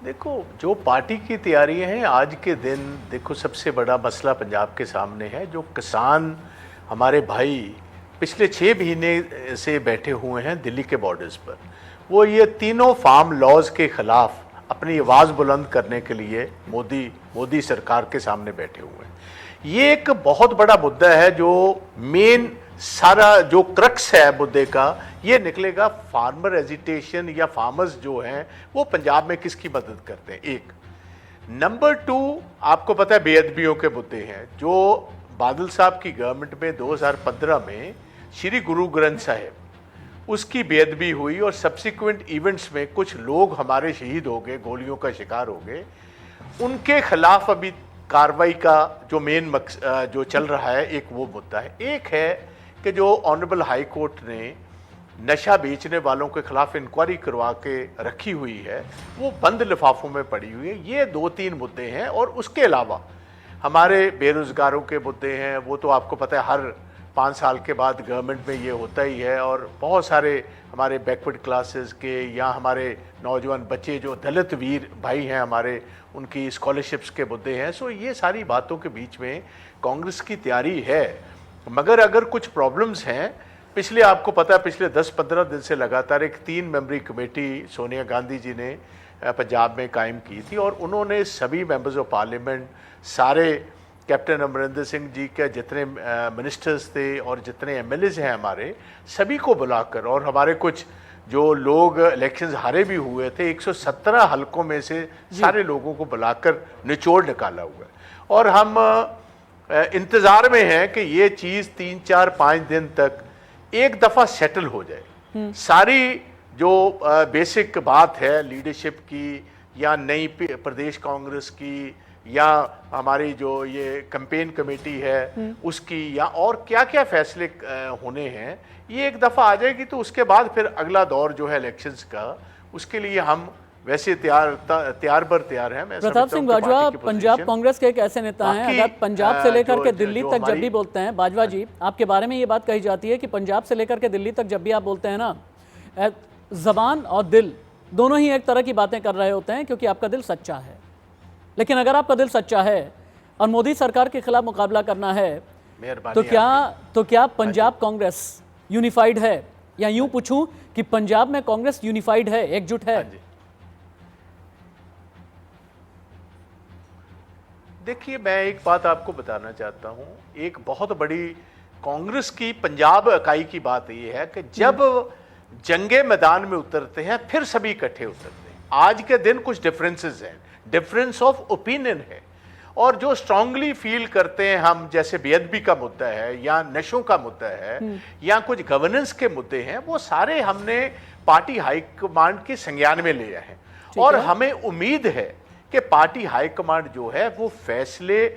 देखो, जो पार्टी की तैयारियां हैं आज के दिन, देखो सबसे बड़ा मसला पंजाब के सामने है। जो किसान हमारे भाई पिछले 6 महीने से बैठे हुए हैं दिल्ली के बॉर्डर्स पर, वो ये तीनों फार्म लॉज के खिलाफ अपनी आवाज़ बुलंद करने के लिए मोदी सरकार के सामने बैठे हुए हैं। ये एक बहुत बड़ा मुद्दा है। जो मेन सारा जो क्रक्स है मुद्दे का, ये निकलेगा फार्मर एजिटेशन या फार्मर्स जो हैं वो पंजाब में किसकी मदद करते हैं। एक नंबर 2, आपको पता है बेअदबियों के मुद्दे हैं। जो बादल साहब की गवर्नमेंट में 2015 में श्री गुरु ग्रंथ साहिब उसकी बेअदबी हुई और सब्सिक्वेंट इवेंट्स में कुछ लोग हमारे शहीद हो गए, गोलियों का शिकार हो गए। उनके खिलाफ अभी कार्रवाई का जो मेन जो चल रहा है, एक वो मुद्दा है। एक है कि जो ऑनरेबल हाई कोर्ट ने नशा बेचने वालों के खिलाफ इंक्वायरी करवा के रखी हुई है, वो बंद लिफाफों में पड़ी हुई है। ये 2-3 मुद्दे हैं। और उसके अलावा हमारे बेरोजगारों के मुद्दे हैं। वो तो आपको पता है हर 5 साल के बाद गवर्नमेंट में ये होता ही है। और बहुत सारे हमारे बैकवर्ड क्लासेस के या हमारे नौजवान बच्चे जो दलित वीर भाई हैं हमारे, उनकी स्कॉलरशिप्स के मुद्दे हैं। सो ये सारी बातों के बीच में कांग्रेस की तैयारी है। मगर अगर कुछ प्रॉब्लम्स हैं, पिछले आपको पता है पिछले 10-15 दिन से लगातार एक 3 मेंबरी कमेटी सोनिया गांधी जी ने पंजाब में कायम की थी। और उन्होंने सभी मेंबर्स ऑफ पार्लियामेंट, सारे कैप्टन अमरिंदर सिंह जी के जितने मिनिस्टर्स थे और जितने एमएलएज हैं हमारे, सभी को बुलाकर, और हमारे कुछ जो लोग इलेक्शंस हारे भी हुए थे 117 हलकों में से सारे लोगों को बुलाकर निचोड़ निकाला हुआ है। और हम इंतज़ार में हैं कि ये चीज़ 3-4-5 दिन तक एक दफ़ा सेटल हो जाए। सारी जो बेसिक बात है लीडरशिप की या नई प्रदेश कांग्रेस की या हमारी जो ये कैंपेन कमेटी है उसकी, या और क्या क्या फैसले होने हैं, ये एक दफ़ा आ जाएगी तो उसके बाद फिर अगला दौर जो है इलेक्शंस का, उसके लिए हम वैसे तैयार हैं। मैं प्रताप सिंह बाजवा पंजाब कांग्रेस के एक ऐसे नेता हैं, अगर पंजाब से लेकर के दिल्ली तक जब भी बोलते हैं, बाजवा जी आपके बारे में ये बात कही जाती है कि पंजाब से लेकर के दिल्ली तक जब भी आप बोलते हैं ना, जबान और दिल दोनों ही एक तरह की बातें कर रहे होते हैं, क्योंकि आपका दिल सच्चा है। लेकिन अगर आपका दिल सच्चा है और मोदी सरकार के खिलाफ मुकाबला करना है, तो क्या पंजाब कांग्रेस यूनिफाइड है? या यूं पूछूं कि पंजाब में कांग्रेस यूनिफाइड है, एकजुट है? देखिए, मैं एक बात आपको बताना चाहता हूं। एक बहुत बड़ी कांग्रेस की पंजाब इकाई की बात यह है कि जब जंगे मैदान में उतरते हैं फिर सभी इकट्ठे उतरते हैं। आज के दिन कुछ डिफरेंसेस हैं, डिफरेंस ऑफ ओपिनियन है। और जो स्ट्रांगली फील करते हैं हम, जैसे बेअदबी का मुद्दा है या नशों का मुद्दा है या कुछ गवर्नेंस के मुद्दे हैं, वो सारे हमने पार्टी हाईकमांड के संज्ञान में लिया है। और हमें उम्मीद है कि पार्टी हाईकमांड जो है वो फैसले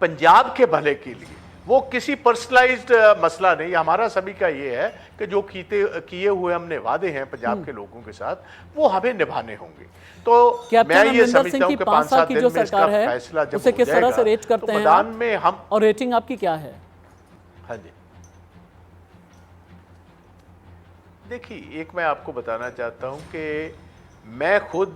पंजाब के भले के लिए, वो किसी पर्सनलाइज्ड मसला नहीं। हमारा सभी का ये है कि जो किए हुए हमने वादे हैं पंजाब के लोगों के साथ, वो हमें निभाने होंगे। तो मैं ये समझता हूं कि 5-7 दिन में इसका फैसला जब उसे किस तरह से रेट करते हैं मैदान में हम, और रेटिंग आपकी क्या है? हाँ जी, देखिए, एक मैं आपको बताना चाहता हूं कि मैं खुद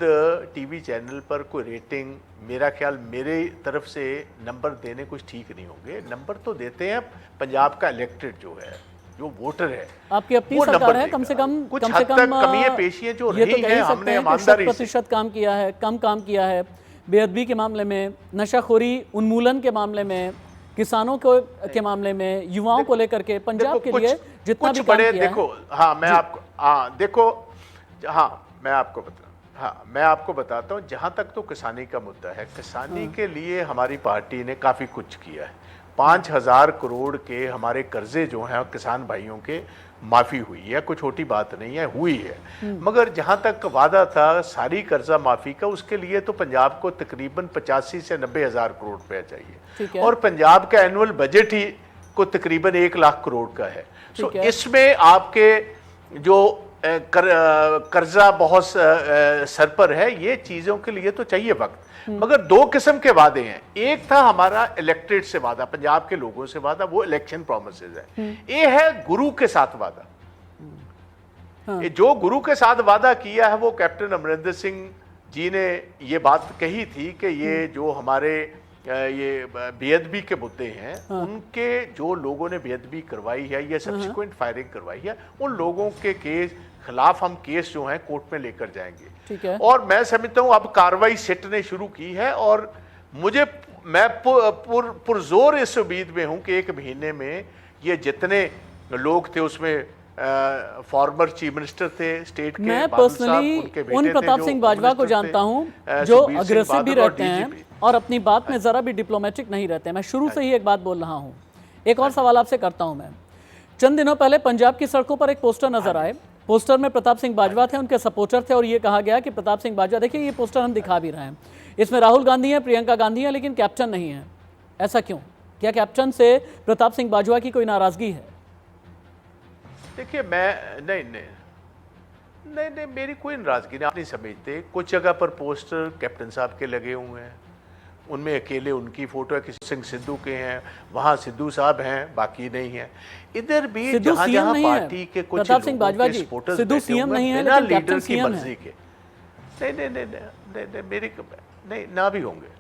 टीवी चैनल पर कोई रेटिंग, मेरा ख्याल मेरे तरफ से नंबर देने कुछ ठीक नहीं होंगे। नंबर तो देते हैं पंजाब का इलेक्टेड जो है, जो वोटर है, आपकी अपनी सरकार है। कम से कम कमियां पेशियां जो रही हैं, हमने ईमानदारी से 100% काम किया है, कम काम किया है बेअदबी के मामले में, नशाखोरी उन्मूलन के मामले में, किसानों के मामले में, युवाओं को लेकर के पंजाब के लिए जितना भी काम किया है। देखो, मैं आपको बताता हूं। जहां तक तो किसानी का मुद्दा है, किसानी के लिए हमारी पार्टी ने काफी कुछ किया है। 5,000 करोड़ के हमारे कर्जे जो हैं किसान भाइयों के माफी हुई है, कोई छोटी बात नहीं है, हुई है। मगर जहां तक वादा था सारी कर्जा माफी का, उसके लिए तो पंजाब को तकरीबन 85 से 90 हज़ार करोड़ रुपया चाहिए। और पंजाब का एनुअल बजट ही को तकरीबन 1 लाख करोड़ का है। सो इसमें आपके जो कर्जा बहुत सर पर है, ये चीजों के लिए तो चाहिए वक्त। मगर 2 किस्म के वादे हैं। एक था हमारा इलेक्टेड से वादा, पंजाब के लोगों से वादा, वो इलेक्शन प्रोमिसेस है। ये है गुरु के साथ वादा। जो गुरु के साथ वादा किया है वो कैप्टन अमरिंदर सिंह जी ने ये बात कही थी कि ये जो हमारे ये बेअदबी के मुद्दे हैं, उनके जो लोगों ने बेअदबी करवाई है या सब्सिक्वेंट फायरिंग करवाई है, उन लोगों के केस खिलाफ हम केस जो हैं कोर्ट में लेकर जाएंगे। ठीक है। और मैं समझता हूं अब कार्रवाई सिट ने शुरू की है, और मैं पुरजोर इस उम्मीद में हूं कि 1 महीने में ये जितने लोग थे उसमें फॉर्मर चीफ मिनिस्टर थे स्टेट के, मैं पर्सनली उन प्रताप सिंह बाजवा को जानता हूं जो अग्रेसिव भी रहते हैं और अपनी बात में जरा भी डिप्लोमेटिक नहीं रहते हैं। मैं शुरू से ही एक बात बोल रहा हूं। एक और सवाल आपसे करता हूं मैं। चंद दिनों पहले पंजाब की सड़कों पर एक पोस्टर नजर आए। पोस्टर में प्रताप सिंह बाजवा थे, उनके सपोर्टर थे, और ये कहा गया कि प्रताप सिंह बाजवा, देखिए ये पोस्टर हम दिखा भी रहे हैं, इसमें राहुल गांधी है, प्रियंका गांधी है, लेकिन कैप्टन नहीं है। ऐसा क्यों? क्या कैप्टन से प्रताप सिंह बाजवा की कोई नाराजगी है? देखिए मैं नहीं, मेरी कोई नाराजगी नहीं। आप नहीं समझते, कुछ जगह पर पोस्टर कैप्टन साहब के लगे हुए हैं, उनमें अकेले उनकी फोटो है, किसी सिंह सिद्धू के हैं, वहां सिद्धू साहब हैं, बाकी नहीं है। इधर भी जहां जहां पार्टी के कुछ प्रताप सिंह बाजवा जी, सिद्धू सीएम नहीं है लेकिन कैप्टन सीएम है। नहीं, मेरी नहीं ना भी होंगे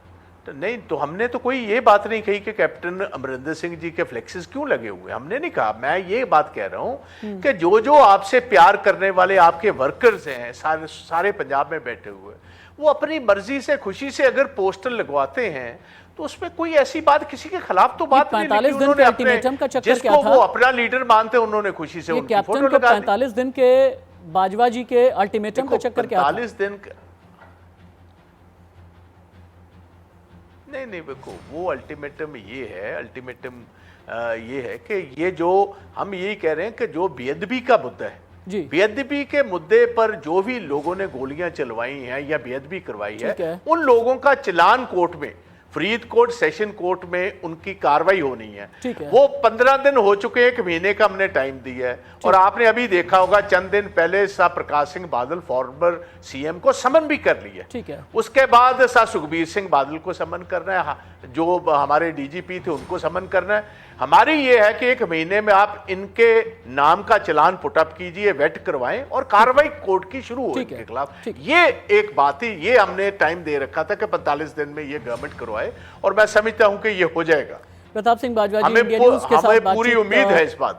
तो नहीं, तो हमने तो कोई ये बात नहीं कही कि कैप्टन अमरिंदर सिंह जी के फ्लेक्सेस क्यों लगे हुए, हमने नहीं कहा। मैं ये बात कह रहा हूं कि जो जो आपसे प्यार करने वाले आपके वर्कर्स हैं सारे पंजाब में बैठे हुए, वो अपनी मर्जी से खुशी से अगर पोस्टर लगवाते हैं तो उसमें कोई ऐसी बात किसी के खिलाफ तो बात नहीं। 45 दिन के अल्टीमेटम का चक्कर क्या था? वो अपना लीडर मानते उन्होंने खुशी से उनकी फोटो लगा दी। 45 दिन के बाजवा जी के अल्टीमेटम का चक्कर क्या था? 45 दिन नहीं, देखो वो अल्टीमेटम ये है कि ये जो हम यही कह रहे हैं कि जो बेअदबी का मुद्दा है, बेअदबी के मुद्दे पर जो भी लोगों ने गोलियां चलवाई हैं या बेअदबी करवाई है, उन लोगों का चालान कोर्ट में, फरीदकोट सेशन कोर्ट में उनकी कार्रवाई होनी है। वो 15 दिन हो चुके हैं, 1 महीने का हमने टाइम दिया है। और आपने अभी देखा होगा चंद दिन पहले सा प्रकाश सिंह बादल फॉर्मर सीएम को समन भी कर लिया। ठीक है। उसके बाद सा सुखबीर सिंह बादल को समन करना है, जो हमारे डीजीपी थे उनको समन करना है। हमारी ये है कि 1 महीने में आप इनके नाम का चालान पुटअप कीजिए, वेट करवाएं और कार्रवाई कोर्ट की शुरू हो इनके खिलाफ। ये एक बात ही, ये हमने टाइम दे रखा था कि 45 दिन में ये गवर्नमेंट करवाए, और मैं समझता हूं कि ये हो जाएगा। प्रताप सिंह बाजवा जी, हमें पूरी उम्मीद है इस बात।